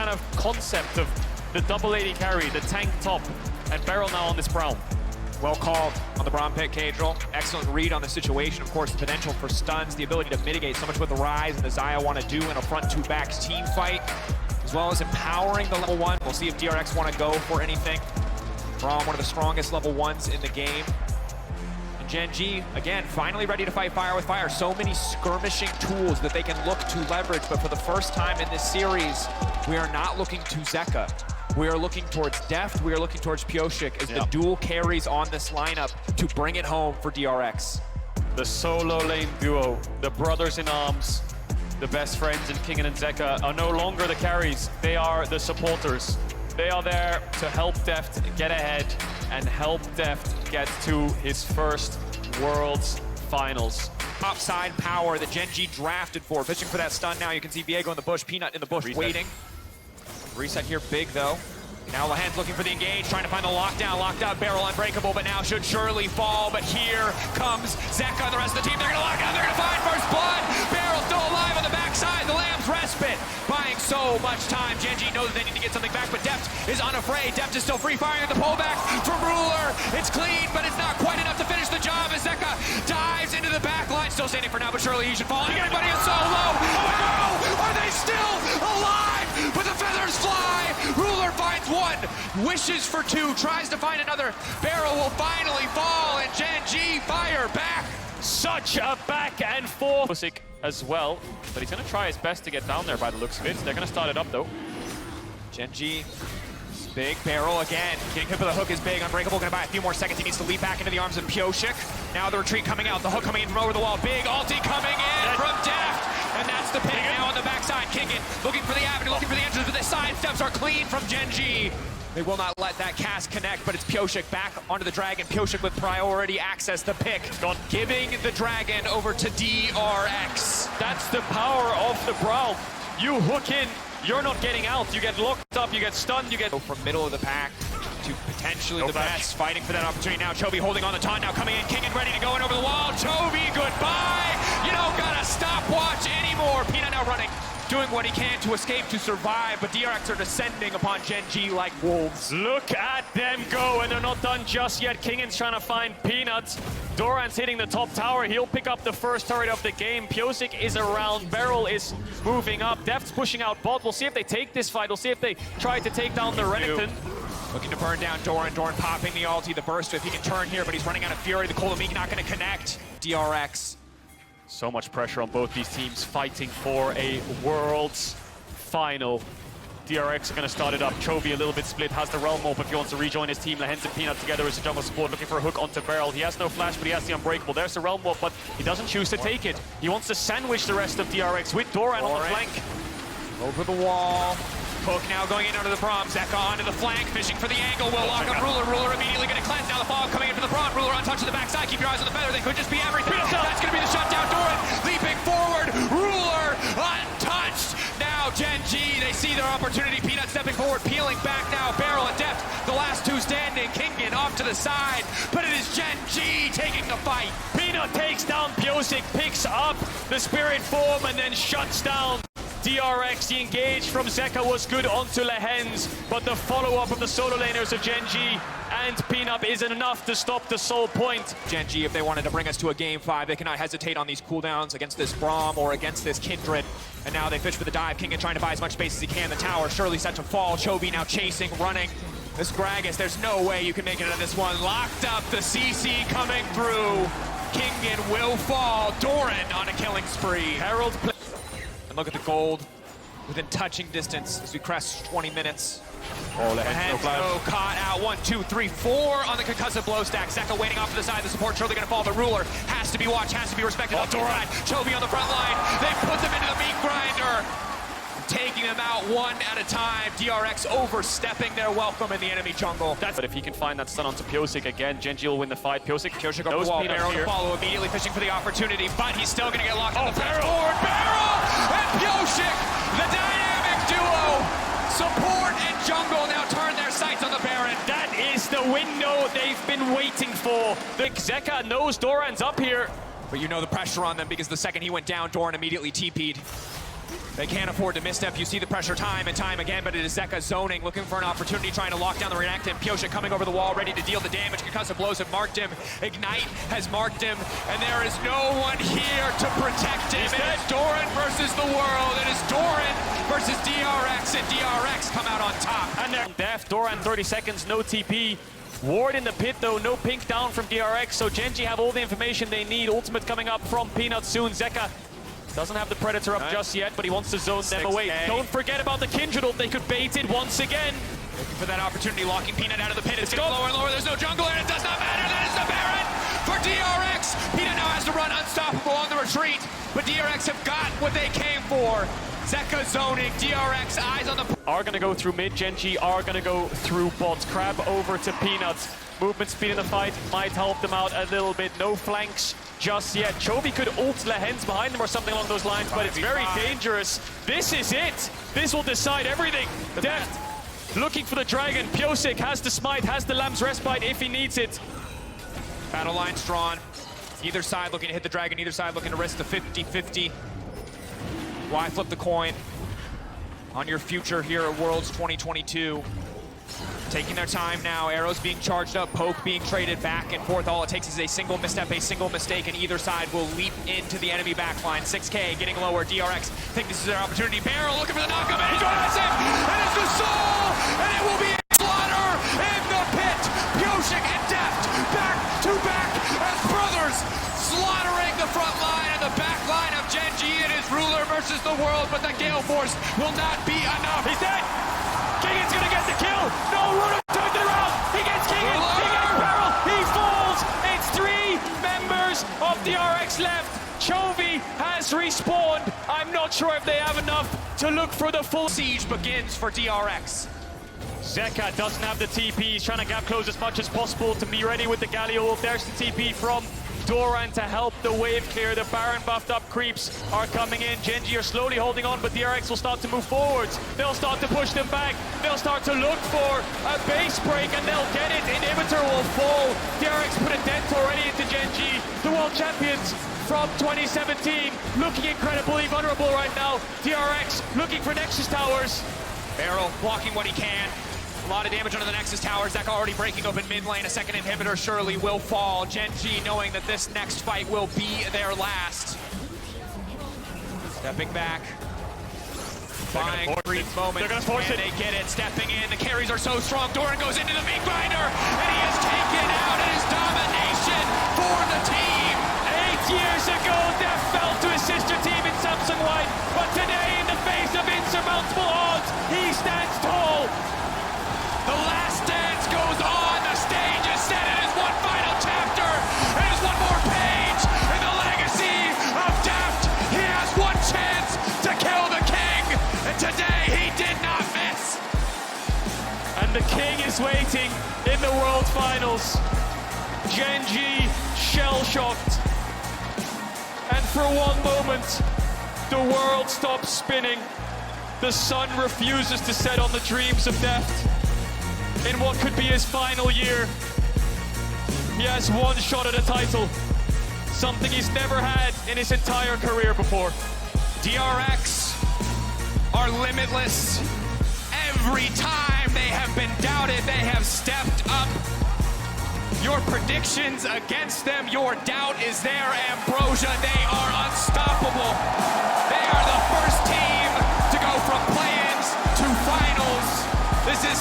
kind of concept of the double AD carry, the tank top, and Beryl now on this Braum. Well called on the Braum pick, Cadril. Excellent read on the situation. Of course, the potential for stuns, the ability to mitigate so much what the Rise and the Xayah want to do in a front two backs team fight, as well as empowering the level 1. We'll see if DRX want to go for anything. Braum, one of the strongest level 1s in the game. And Gen G, again, finally ready to fight fire with fire. So many skirmishing tools that they can look to leverage, but for the first time in this series, we are not looking to Zeka. We are looking towards Deft, we are looking towards Pyosik as the dual carries on this lineup to bring it home for DRX. The solo lane duo, the brothers in arms, the best friends in King and Zeka are no longer the carries, they are the supporters. They are there to help Deft get ahead and help Deft get to his first Worlds Finals. Upside power that Gen G drafted for. Fishing for that stun now. You can see Viego in the bush, Peanut in the bush waiting. Reset here big though. Now Lehen's looking for the engage, trying to find the lockdown. Locked out Beryl unbreakable, but now should surely fall. But here comes Zeka and the rest of the team. They're gonna lock out, they're gonna find first blood. Beryl still alive on the backside. The Lamb's respite, buying so much time. Gen G knows they need to get something back, but Deft is unafraid. Deft is still free firing at the pullback from Ruler. It's clean, but it's not quite enough to finish the job as Zeka dives into the back line. Still standing for now, but surely he should fall. And everybody is so low. Oh, are they still alive? But the feathers fly. Ruler finds one, wishes for two, tries to find another. Beryl will finally fall, and Gen G fire back. Such a back and forth. Pyosik as well, but he's gonna try his best to get down there by the looks of it. They're gonna start it up though. Gen G is big. Beryl again. Getting hit with the hook is big. Unbreakable gonna buy a few more seconds. He needs to leap back into the arms of Pyosik. Now the retreat coming out. The hook coming in from over the wall. Big ulti coming in from Deft. And that's the pick now on the backside. Kicking, looking for the avenue, looking for the entrance, but the side steps are clean from Gen G. They will not let that cast connect, but it's Pyosik back onto the Dragon. Pyosik with priority access, the pick. Giving the Dragon over to DRX. That's the power of the Braum. You hook in, you're not getting out. You get locked up, you get stunned, you get... From middle of the pack to potentially the best. Fighting for that opportunity now. Chovy holding on the taunt now, coming in. King and ready to go in over the wall. Chovy, goodbye. You don't got a stopwatch anymore. Peanut now running, doing what he can to escape, to survive, but DRX are descending upon Gen G like wolves. Look at them go, and they're not done just yet. Kingan's trying to find Peanuts. Doran's hitting the top tower. He'll pick up the first turret of the game. Pyosik is around. Beryl is moving up. Deft's pushing out bot. We'll see if they take this fight. We'll see if they try to take down the Renekton. Looking to burn down Doran. Doran popping the ulti, the burst if he can turn here, but he's running out of fury. The Kolamik not going to connect. DRX. So much pressure on both these teams fighting for a Worlds Final. DRX are going to start it up. Chovy a little bit split, has the Realm Orb if he wants to rejoin his team. Lehen's and Peanut together as a jungle support, looking for a hook onto Beryl. He has no flash, but he has the Unbreakable. There's the Realm Orb, but he doesn't choose to take it. He wants to sandwich the rest of DRX with Doran on the flank. Over the wall. Hook now going in under the Braum. Zeka onto the flank, fishing for the angle. Will lock up Ruler. Ruler immediately going to cleanse. Now the fog coming in from the Braum. Ruler untouched to the backside. Keep your eyes on the feather. They could just be everything. That's going to be the shutdown. Doran leaping forward. Ruler untouched. Now Gen G, they see their opportunity. Peanut stepping forward, peeling back now. Beryl and Deft, the last two standing. Kingan off to the side, but it is Gen G taking the fight. Peanut takes down Pyosik, picks up the spirit form, and then shuts down DRX. The engage from Zeka was good onto Lehen's, but the follow-up of the solo laners of Gen G and Peanut isn't enough to stop the soul point. Gen G, if they wanted to bring us to a game 5, they cannot hesitate on these cooldowns against this Braum or against this Kindred. And now they fish for the dive. Kingan trying to buy as much space as he can. The tower surely set to fall. Chovy now chasing, running. This Gragas, there's no way you can make it out of this one. Locked up, the CC coming through. Kingan will fall. Doran on a killing spree. Herald and look at the gold within touching distance as we crest 20 minutes. Oh, Lehen's caught out. 1, 2, 3, 4 on the concussive blow stack. Zeka waiting off to the side. The support surely going to fall. The Ruler has to be watched, has to be respected. Oh, Doran. Chovy on the front line. They put them into the meat grinder. Taking them out one at a time. DRX overstepping their welcome in the enemy jungle. But if he can find that stun onto Pyosik again, Gen G will win the fight. Pyosik over the wall. Beryl to follow, immediately fishing for the opportunity, but he's still going to get locked on the fast forward. Beryl and Pyosik, the dynamic duo. Support and jungle now turn their sights on the Baron. That is the window they've been waiting for. The Zeka knows Doran's up here. But you know the pressure on them because the second he went down, Doran immediately TP'd. They can't afford to misstep. You see the pressure time and time again, but it is Zeka zoning, looking for an opportunity, trying to lock down the reactant. Pyosha coming over the wall, ready to deal the damage. Concussive blows have marked him. Ignite has marked him, and there is no one here to protect him. It is Doran versus the world. It is Doran versus DRX, and DRX come out on top. And they're deaf. Doran 30 seconds, no TP. Ward in the pit though, no pink down from DRX, so Gen G have all the information they need. Ultimate coming up from Peanut soon. Zeka doesn't have the Predator up just yet, but he wants to zone them away. Don't forget about the Kindred ult. They could bait it once again. Looking for that opportunity, locking Peanut out of the pit. It's getting lower and lower. There's no jungle, and it does not matter. That is the Baron for DRX. Peanut now has to run unstoppable on the retreat, but DRX have got what they came for. Zeka zoning, DRX eyes on the... Are going to go through mid. Gen G are going to go through bot. Crab over to Peanuts. Movement speed in the fight might help them out a little bit. No flanks just yet. Chovy could ult Lehens behind them or something along those lines, but it's very dangerous. This is it. This will decide everything. Deft looking for the dragon. Pyosik has the smite, has the Lamb's respite if he needs it. Battle lines drawn. Either side looking to hit the dragon, either side looking to risk the 50-50. Why flip the coin on your future here at Worlds 2022? Taking their time now, arrows being charged up, poke being traded back and forth. All it takes is a single misstep, a single mistake, and either side will leap into the enemy backline. 6K getting lower, DRX think this is their opportunity. Barrel looking for the knockup, and he drives it, and it's the soul, and it will be a slaughter in the pit. Pyosik and Deft back to back as brothers, slaughtering the front line and the back line of Gen G. It is Ruler versus the world, but the Gale Force will not be enough. He's dead. Keegan's gonna get the kill. No, Ruler turns it around. He gets Keegan. He gets Barrel. He falls. It's 3 members of DRX left. Chovy has respawned. I'm not sure if they have enough to look for the full. Siege begins for DRX. Zeka doesn't have the TP. He's trying to gap close as much as possible to be ready with the Galio ult. There's the TP from Doran to help the wave clear. The Baron buffed up creeps are coming in. Gen G are slowly holding on, but DRX will start to move forwards. They'll start to push them back. They'll start to look for a base break, and they'll get it. Inhibitor will fall. DRX put a dent already into Gen G. The world champions from 2017, looking incredibly vulnerable right now. DRX looking for Nexus towers. Barrel blocking what he can. A lot of damage under the Nexus towers. Zeka already breaking open mid lane. A second inhibitor surely will fall. Gen G knowing that this next fight will be their last. Stepping back. Buying a brief moment. They're gonna force it. They get it. Stepping in. The carries are so strong. Doran goes into the meat grinder, and he is taken out. It is domination for the team. 8 years ago, Def fell to his sister team in Samsung White, but today, in the face of insurmountable odds, he stands tall. The last dance goes on. The stage is set. It is one final chapter. It is one more page in the legacy of Deft. He has one chance to kill the king, and today he did not miss. And the king is waiting in the World Finals. Gen G shell-shocked. And for one moment, the world stops spinning. The sun refuses to set on the dreams of Deft. In what could be his final year, he has one shot at a title, something he's never had in his entire career before. DRX are limitless. Every time they have been doubted, they have stepped up. Your predictions against them, your doubt is there, Ambrosia. They are unstoppable. They are the first team to go from play-ins to finals.